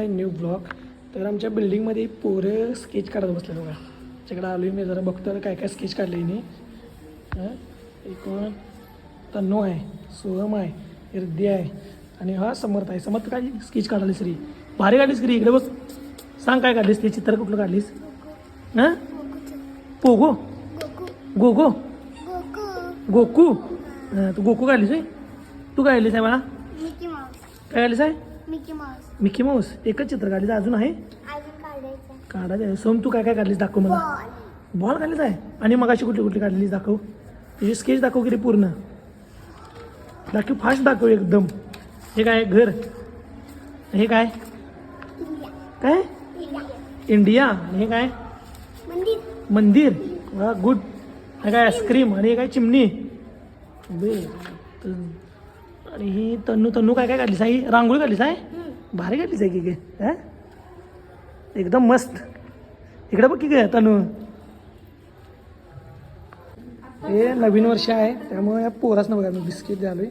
New blog. तर आमच्या बिल्डिंगमध्ये पोरं स्केच काढत बसले बघा. त्याच्याकडे आलो मी जरा बघतो काय काय स्केच काढले मी. एक तन्नू आहे, सोहम आहे, हृदय आहे आणि हा समर्थ आहे. समर्थ काय स्केच काढालीस री, भारी काढलीस री. इकडे बस, सांग काय काढलीस ते चित्र, कुठलं काढलीस? हां, पोगो, गोगो, गोकू. तू गोकू काढलीस आहे. तू काय काढलीस आहे मला? काय काढलीस आहे? Mickey Mouse. एकच चित्र काढलीस, अजून आहे काढायचं. सोम तू काय काय काढलीस दाखव मला. बॉल काढलीस आहे. आणि मग अशी कुठली कुठली काढलीस दाखव. तुझी स्केच दाखव की रे पूर्ण. दाखव, फास्ट दाखव एकदम. हे काय घर, हे काय काय इंडिया, आणि हे काय मंदिर. वा गुड. हे काय आईस्क्रीम, आणि हे काय चिमणी. बे आणि ही तन्नू तन्नू काय काय काढलीस आहे? रांगोळी काढलीस आहे. भारी काढलीस आहे की काय? एकदम मस्त. इकडे बघ की काय तन्नू. हे नवीन वर्ष आहे त्यामुळे या पोराच ना बघा मी बिस्किट द्यालोय.